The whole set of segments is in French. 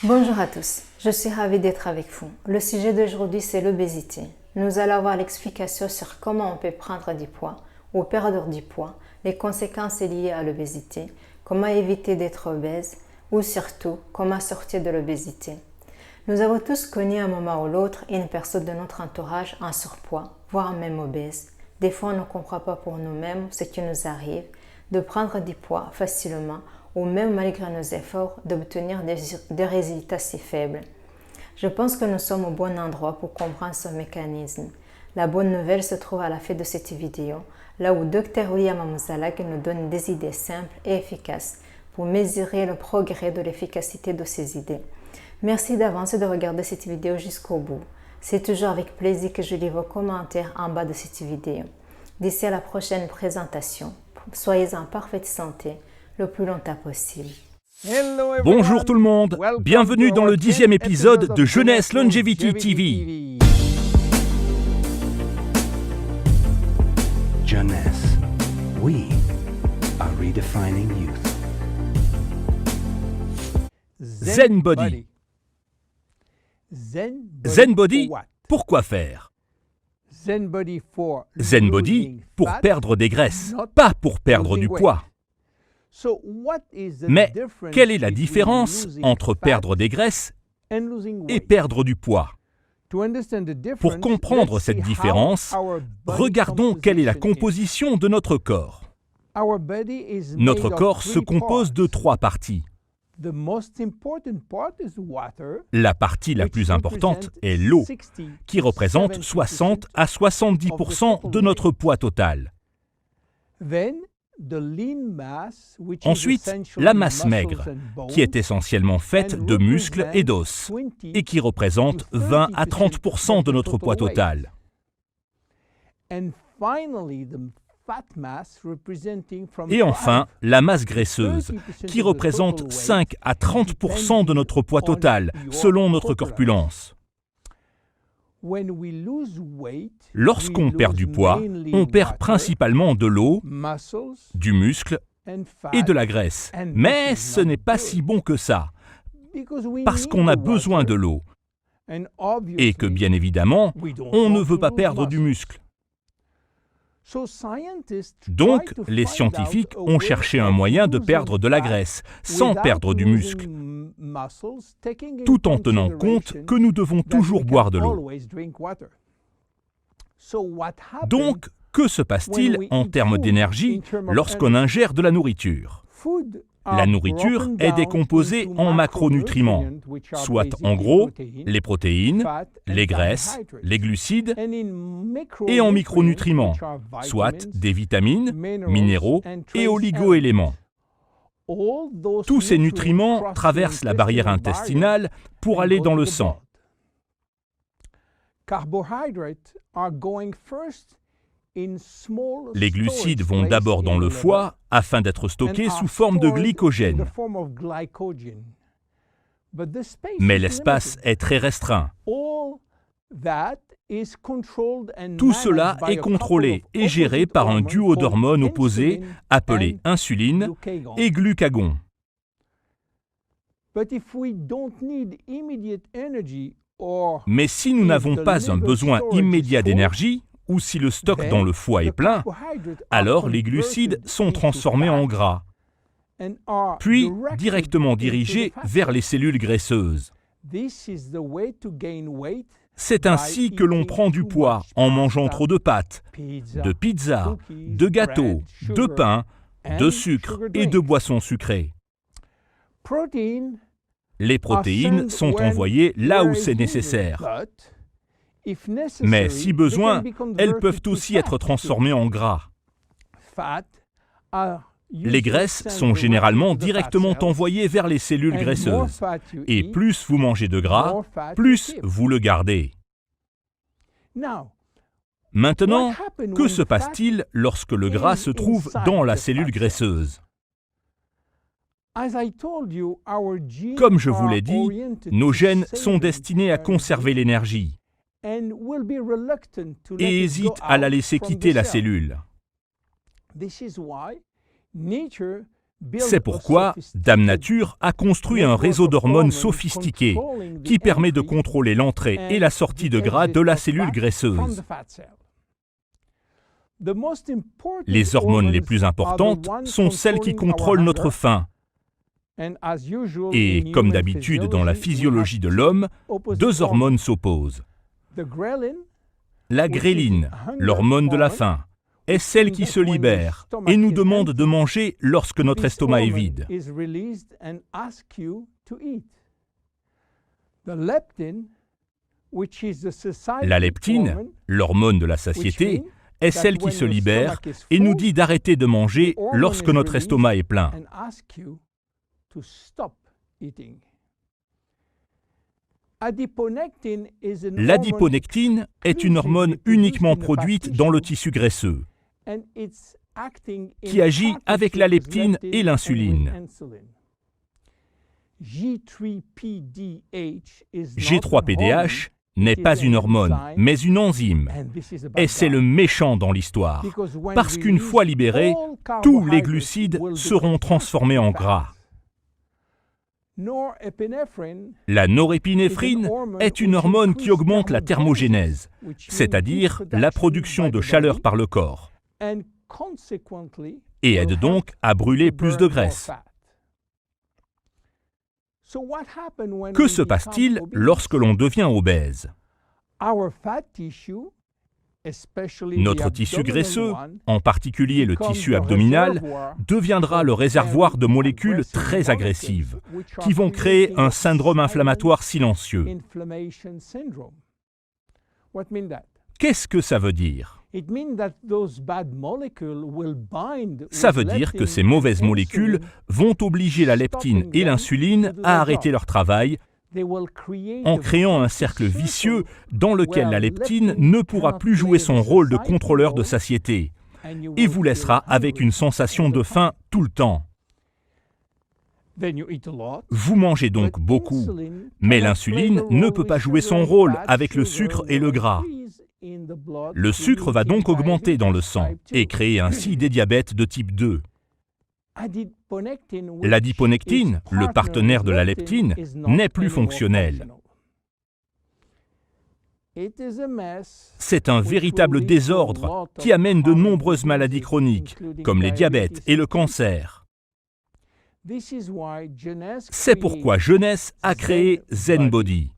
Bonjour à tous, je suis ravie d'être avec vous. Le sujet d'aujourd'hui c'est l'obésité. Nous allons avoir l'explication sur comment on peut prendre du poids ou perdre du poids, les conséquences liées à l'obésité, comment éviter d'être obèse ou surtout comment sortir de l'obésité. Nous avons tous connu à un moment ou l'autre une personne de notre entourage en surpoids, voire même obèse. Des fois on ne comprend pas pour nous-mêmes ce qui nous arrive, de prendre du poids facilement ou même malgré nos efforts d'obtenir des résultats si faibles. Je pense que nous sommes au bon endroit pour comprendre ce mécanisme. La bonne nouvelle se trouve à la fin de cette vidéo, là où Dr William Amuzalag nous donne des idées simples et efficaces pour mesurer le progrès de l'efficacité de ces idées. Merci d'avance de regarder cette vidéo jusqu'au bout. C'est toujours avec plaisir que je lis vos commentaires en bas de cette vidéo. D'ici à la prochaine présentation, soyez en parfaite santé le plus longtemps possible. Bonjour tout le monde, bienvenue dans le 10e épisode de Jeunesse Longevity TV. Jeunesse, we are redefining youth. Zen Body. Zen Body, pourquoi faire? Zen Body pour perdre des graisses, pas pour perdre du poids. Mais quelle est la différence entre perdre des graisses et perdre du poids? Pour comprendre cette différence, regardons quelle est la composition de notre corps. Notre corps se compose de 3 parties. La partie la plus importante est l'eau, qui représente 60 à 70% de notre poids total. Ensuite, la masse maigre, qui est essentiellement faite de muscles et d'os, et qui représente 20 à 30% de notre poids total. Et enfin, la masse graisseuse, qui représente 5 à 30% de notre poids total, selon notre corpulence. Lorsqu'on perd du poids, on perd principalement de l'eau, du muscle et de la graisse. Mais ce n'est pas si bon que ça, parce qu'on a besoin de l'eau, et que bien évidemment, on ne veut pas perdre du muscle. Donc, les scientifiques ont cherché un moyen de perdre de la graisse sans perdre du muscle, tout en tenant compte que nous devons toujours boire de l'eau. Donc, que se passe-t-il en termes d'énergie lorsqu'on ingère de la nourriture? La nourriture est décomposée en macronutriments, soit en gros les protéines, les graisses, les glucides, et en micronutriments, soit des vitamines, minéraux et oligo-éléments. Tous ces nutriments traversent la barrière intestinale pour aller dans le sang. Les glucides vont d'abord dans le foie afin d'être stockés sous forme de glycogène. Mais l'espace est très restreint. Tout cela est contrôlé et géré par un duo d'hormones opposées appelées insuline et glucagon. Mais si nous n'avons pas un besoin immédiat d'énergie, ou si le stock dans le foie est plein, alors les glucides sont transformés en gras, puis directement dirigés vers les cellules graisseuses. C'est ainsi que l'on prend du poids en mangeant trop de pâtes, de pizza, de gâteaux, de pain, de sucre et de boissons sucrées. Les protéines sont envoyées là où c'est nécessaire. Mais si besoin, elles peuvent aussi être transformées en gras. Les graisses sont généralement directement envoyées vers les cellules graisseuses. Et plus vous mangez de gras, plus vous le gardez. Maintenant, que se passe-t-il lorsque le gras se trouve dans la cellule graisseuse? Comme je vous l'ai dit, nos gènes sont destinés à conserver l'énergie et hésitent à la laisser quitter la cellule. C'est pourquoi Dame Nature a construit un réseau d'hormones sophistiqué qui permet de contrôler l'entrée et la sortie de gras de la cellule graisseuse. Les hormones les plus importantes sont celles qui contrôlent notre faim. Et comme d'habitude dans la physiologie de l'homme, deux hormones s'opposent. La gréline, l'hormone de la faim, est celle qui se libère et nous demande de manger lorsque notre estomac est vide. La leptine, l'hormone de la satiété, est celle qui se libère et nous dit d'arrêter de manger lorsque notre estomac est plein. L'adiponectine est une hormone uniquement produite dans le tissu graisseux, qui agit avec la leptine et l'insuline. G3-PDH n'est pas une hormone, mais une enzyme. Et c'est le méchant dans l'histoire, parce qu'une fois libérés, tous les glucides seront transformés en gras. La norépinéphrine est une hormone qui augmente la thermogénèse, c'est-à-dire la production de chaleur par le corps, et aide donc à brûler plus de graisse. Que se passe-t-il lorsque l'on devient obèse? Notre tissu graisseux, en particulier le tissu abdominal, deviendra le réservoir de molécules très agressives, qui vont créer un syndrome inflammatoire silencieux. Qu'est-ce que ça veut dire? Ça veut dire que ces mauvaises molécules vont obliger la leptine et l'insuline à arrêter leur travail, en créant un cercle vicieux dans lequel la leptine ne pourra plus jouer son rôle de contrôleur de satiété et vous laissera avec une sensation de faim tout le temps. Vous mangez donc beaucoup, mais l'insuline ne peut pas jouer son rôle avec le sucre et le gras. Le sucre va donc augmenter dans le sang et créer ainsi des diabètes de type 2. L'adiponectine, le partenaire de la leptine, n'est plus fonctionnel. C'est un véritable désordre qui amène de nombreuses maladies chroniques, comme les diabètes et le cancer. C'est pourquoi Jeunesse a créé ZenBody,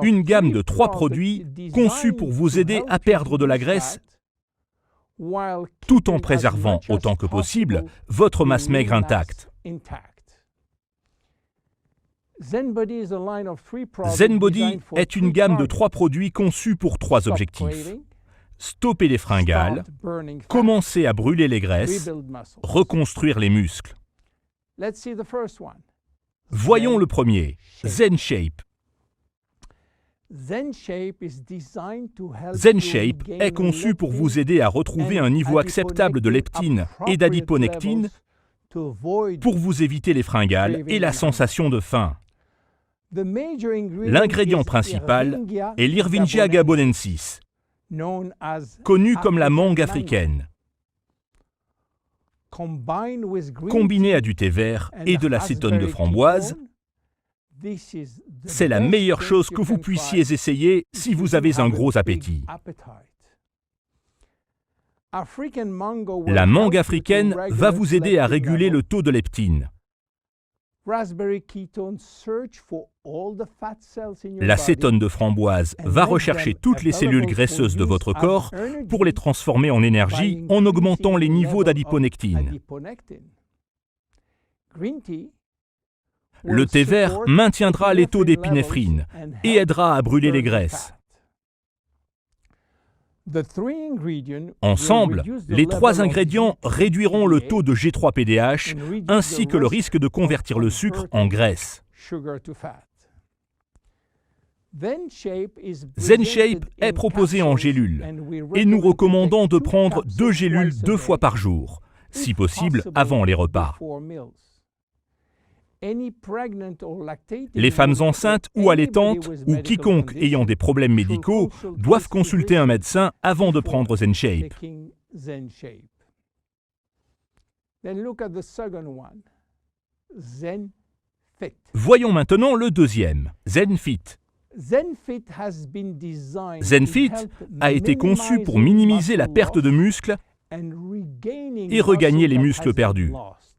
une gamme de 3 produits conçus pour vous aider à perdre de la graisse tout en préservant autant que possible votre masse maigre intacte. ZenBody est une gamme de 3 produits conçus pour 3 objectifs. Stopper les fringales, commencer à brûler les graisses, reconstruire les muscles. Voyons le premier, ZenShape. ZenShape est conçu pour vous aider à retrouver un niveau acceptable de leptine et d'adiponectine pour vous éviter les fringales et la sensation de faim. L'ingrédient principal est l'Irvingia gabonensis, connue comme la mangue africaine. Combiné à du thé vert et de l'acétone de framboise, c'est la meilleure chose que vous puissiez essayer si vous avez un gros appétit. La mangue africaine va vous aider à réguler le taux de leptine. L'acétone de framboise va rechercher toutes les cellules graisseuses de votre corps pour les transformer en énergie en augmentant les niveaux d'adiponectine. Le thé vert maintiendra les taux d'épinéphrine et aidera à brûler les graisses. Ensemble, les 3 ingrédients réduiront le taux de G3-PDH ainsi que le risque de convertir le sucre en graisse. ZenShape est proposé en gélules et nous recommandons de prendre 2 gélules 2 fois par jour, si possible avant les repas. Les femmes enceintes ou allaitantes ou quiconque ayant des problèmes médicaux doivent consulter un médecin avant de prendre ZenShape. Then look at the second one, Zen Fit. Voyons maintenant le deuxième, ZenFit. ZenFit has been designed ZenFit to help a été conçu pour minimiser la perte de muscle and regaining et regagner muscle les that muscles has been perdus. lost.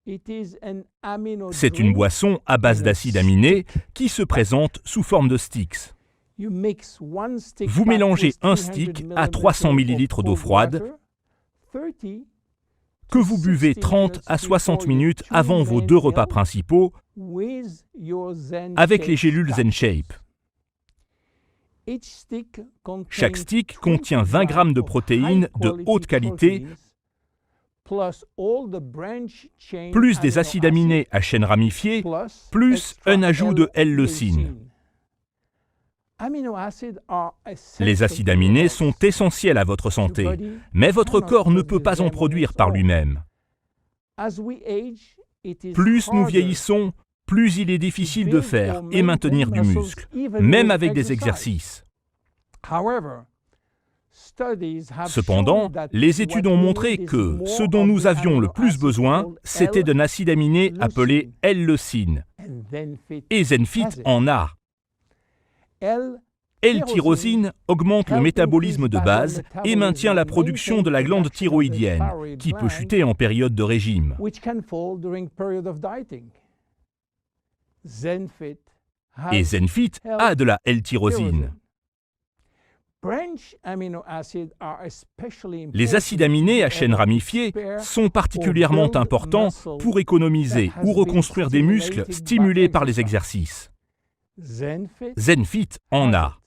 It is an amino C'est une drink. boisson à base d'acides aminés qui se présente sous forme de sticks. You mix one stick Vous pack mélangez with un 300 stick à 300 milliliters ml d'eau of froide cold water, 30 que vous buvez 30 à 60 minutes avant vos 2 repas principaux with your Zen avec les Shape gélules capsules. ZenShape. Each stick contains Chaque stick contient 20 grammes de protéines de haute qualité, plus des acides aminés à chaîne ramifiée, plus un ajout de L-leucine. Les acides aminés sont essentiels à votre santé, mais votre corps ne peut pas en produire par lui-même. Plus nous vieillissons, plus il est difficile de faire et maintenir du muscle, même avec des exercices. Cependant, les études ont montré que ce dont nous avions le plus besoin, c'était d'un acide aminé appelé L-leucine. Et ZenFit en a. L-tyrosine augmente le métabolisme de base et maintient la production de la glande thyroïdienne, qui peut chuter en période de régime. Et ZenFit a de la L-tyrosine. Les acides aminés à chaîne ramifiée sont particulièrement importants pour économiser ou reconstruire des muscles stimulés par les exercices. ZenFit en a.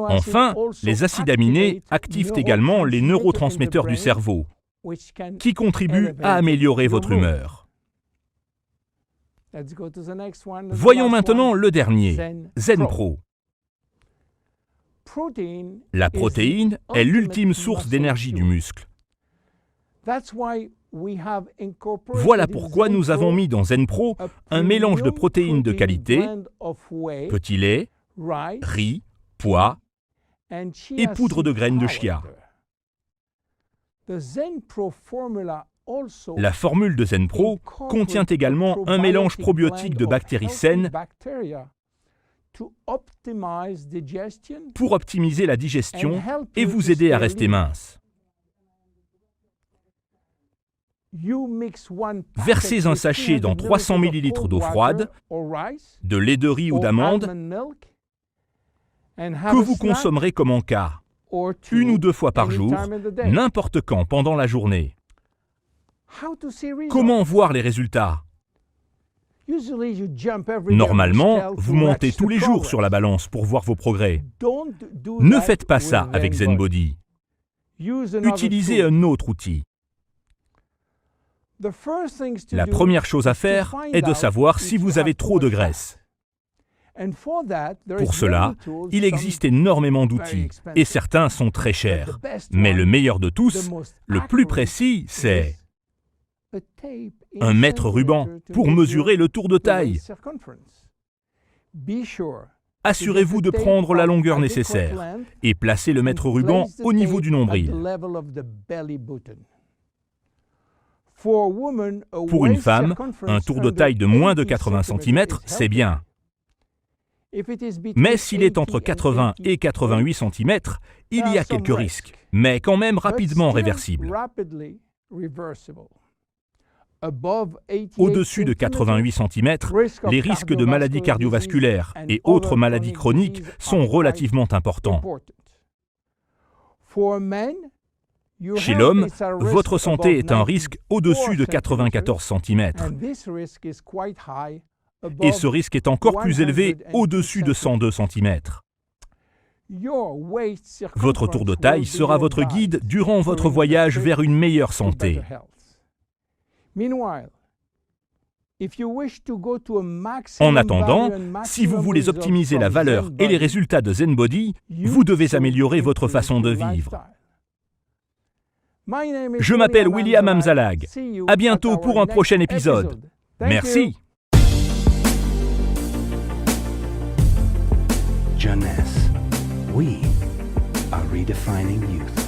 Enfin, les acides aminés activent également les neurotransmetteurs du cerveau, qui contribuent à améliorer votre humeur. Voyons maintenant le dernier, ZenPro. La protéine est l'ultime source d'énergie du muscle. Voilà pourquoi nous avons mis dans ZenPro un mélange de protéines de qualité, petit lait, riz, pois et poudre de graines de chia. La formule de ZenPro contient également un mélange probiotique de bactéries saines pour optimiser la digestion et vous aider à rester mince. Versez un sachet dans 300 ml d'eau froide, de lait de riz ou d'amande, que vous consommerez comme en cas, 1 ou 2 fois par jour, n'importe quand pendant la journée. Comment voir les résultats? Normalement, vous montez tous les jours sur la balance pour voir vos progrès. Ne faites pas ça avec ZenBody. Utilisez un autre outil. La première chose à faire est de savoir si vous avez trop de graisse. Pour cela, il existe énormément d'outils, et certains sont très chers. Mais le meilleur de tous, le plus précis, c'est un mètre ruban pour mesurer le tour de taille. Assurez-vous de prendre la longueur nécessaire et placez le mètre ruban au niveau du nombril. Pour une femme, un tour de taille de moins de 80 cm, c'est bien. Mais s'il est entre 80 et 88 cm, il y a quelques risques, mais quand même rapidement réversibles. Au-dessus de 88 cm, les risques de maladies cardiovasculaires et autres maladies chroniques sont relativement importants. Chez l'homme, votre santé est un risque au-dessus de 94 cm. Et ce risque est encore plus élevé au-dessus de 102 cm. Votre tour de taille sera votre guide durant votre voyage vers une meilleure santé. En attendant, si vous voulez optimiser la valeur et les résultats de ZenBody, vous devez améliorer votre façon de vivre. Je m'appelle William Amzalag. À bientôt pour un prochain épisode. Merci. Jeunesse, we are redefining youth.